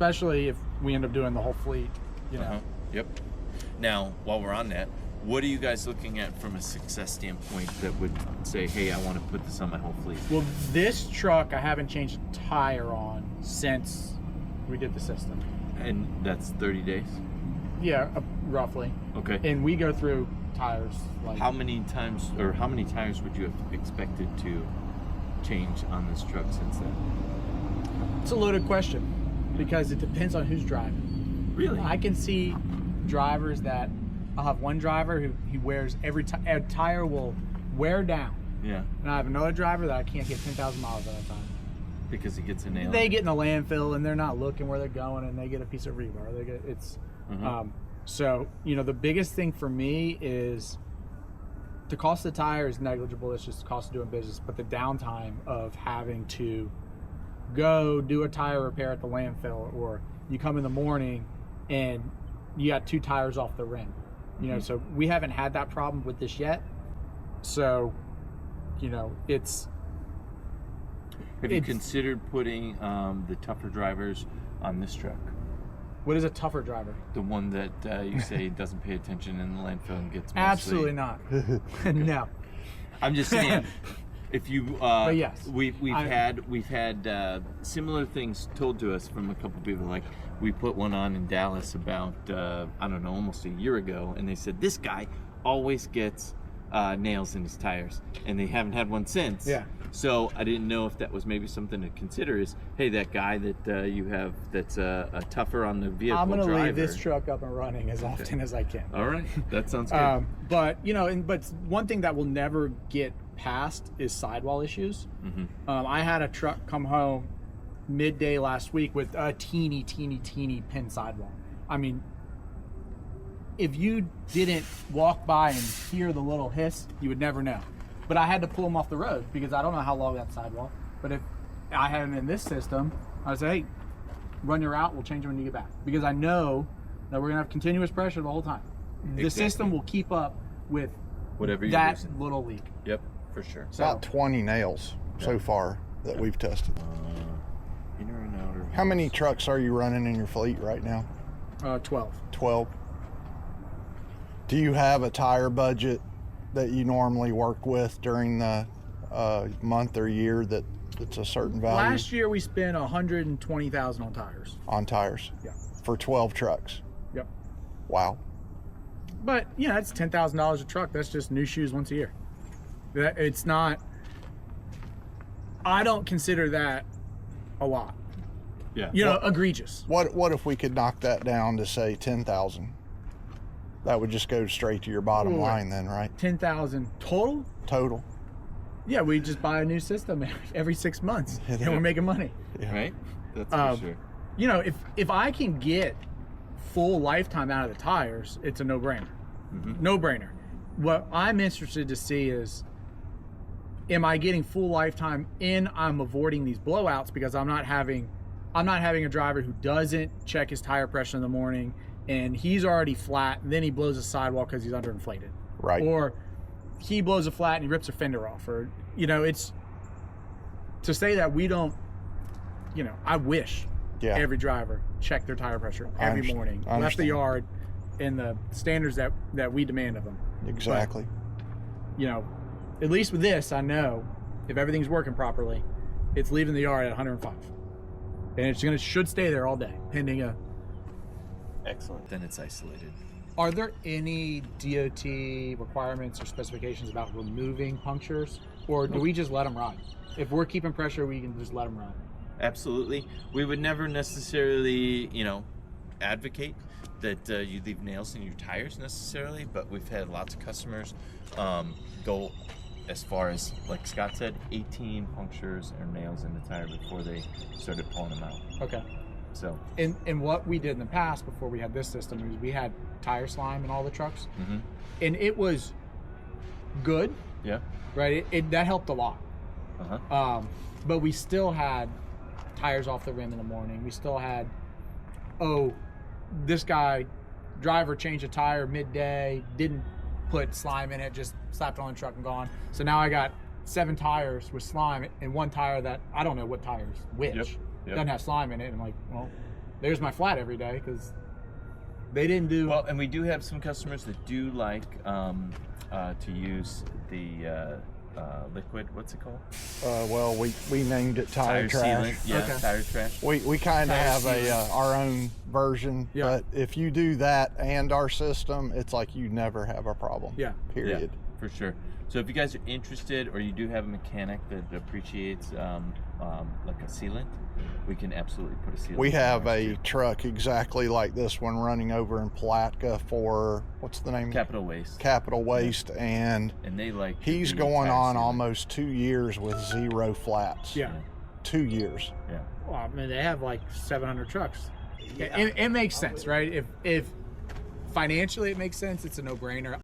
especially if we end up doing the whole fleet, you know. Yep. Now, while we're on that, what are you guys looking at from a success standpoint that would say, hey, I want to put this on my whole fleet? Well, this truck I haven't changed a tire on since we did the system. And that's 30 days? Yeah, roughly. Okay. And we go through tires like How many times, or how many tires would you have expected to change on this truck since then? It's a loaded question because it depends on who's driving. Really? I can see drivers that I'll have one driver who he wears a tire will wear down. Yeah. And I have another driver that I can't get 10,000 miles at a time. Because he gets a nail. They get in the landfill and they're not looking where they're going, and they get a piece of rebar. They get so you know, the biggest thing for me is the cost of the tire is negligible. It's just the cost of doing business, but the downtime of having to go do a tire repair at the landfill, or you come in the morning and you got 2 tires off the rim. You know, so we haven't had that problem with this yet. So, you know, Have you considered putting the tougher drivers on this truck? What is a tougher driver? The one that you say doesn't pay attention in the landfill and gets mostly... Absolutely not. No. I'm just saying, if you, but yes, we've had similar things told to us from a couple people. Like, we put one on in Dallas about I don't know, almost a year ago, and they said this guy always gets nails in his tires, and they haven't had one since. Yeah. So I didn't know if that was maybe something to consider. Is, hey, that guy that you have that's a tougher on the vehicle. I'm gonna driver. leave this truck up and running as often as I can. All right, that sounds good. But you know, but one thing that will never get past is sidewall issues. I had a truck come home midday last week with a teeny pin sidewall. I mean, if you didn't walk by and hear the little hiss, you would never know. But I had to pull them off the road because I don't know how long that sidewall. But if I had them in this system, I would say, hey, run your route, we'll change them when you get back. Because I know that we're gonna have continuous pressure the whole time. Exactly. The system will keep up with whatever you're that using. little leak. Yep, for sure. So, About 20 nails so far that we've tested. Inner and outer. How many trucks are you running in your fleet right now? 12. 12. Do you have a tire budget that you normally work with during the month or year that's a certain value? Last year we spent $120,000 on tires. On tires? Yeah. For 12 trucks? Yep. Wow. But you know, that's $10,000 a truck. That's just new shoes once a year. It's not. I don't consider that a lot. Yeah. You know, egregious. What if we could knock that down to say 10,000? That would just go straight to your bottom line then, right? 10,000 total? Total. Yeah, we just buy a new system every 6 months, and we're making money. Yeah. Right? That's for sure. You know, if I can get full lifetime out of the tires, it's a no-brainer. No-brainer. What I'm interested to see is, am I getting full lifetime and I'm avoiding these blowouts because I'm not having a driver who doesn't check his tire pressure in the morning and he's already flat, and then he blows a sidewall because he's underinflated. Right. Or he blows a flat and he rips a fender off. Or, you know, it's to say that we don't, you know, I wish every driver checked their tire pressure every morning, left the yard in the standards that we demand of them. Exactly. But, you know, at least with this, I know if everything's working properly, it's leaving the yard at 105. And it's should stay there all day, pending a... Excellent. Then it's isolated. Are there any DOT requirements or specifications about removing punctures, or do we just let them run? If we're keeping pressure, we can just let them run. Absolutely. We would never necessarily, you know, advocate that you leave nails in your tires necessarily, but we've had lots of customers go as far as, like Scott said, 18 punctures or nails in the tire before they started pulling them out. Okay. So. And what we did in the past before we had this system is we had tire slime in all the trucks, and it was good. Yeah. Right. That helped a lot. But we still had tires off the rim in the morning. We still had, this guy, driver changed a tire midday, didn't put slime in it, just slapped it on the truck and gone. So now I got 7 tires with slime and one tire that I don't know what tire is which. Doesn't have slime in it. And I'm like, well, there's my flat every day because they didn't do. Well, and we do have some customers that do like to use the liquid. What's it called? Well, we named it tire trash. sealant. Yeah, Okay. tire trash. We kind of Tire have sealant. our own version, Yeah. but if you do that and our system, it's like you never have a problem. Yeah. Period. Yeah, for sure. So if you guys are interested, or you do have a mechanic that appreciates like a sealant, we can absolutely put a sealant. We in have ours, a too. truck exactly like this one running over in Palatka for what's the name? Capital Waste, Capital Waste, and and they like. to he's do going tire on sealant. almost 2 years with 0 flats. Yeah. 2 years. Yeah. Well, I mean, they have like 700 trucks. It makes sense, right? If financially it makes sense, it's a no-brainer.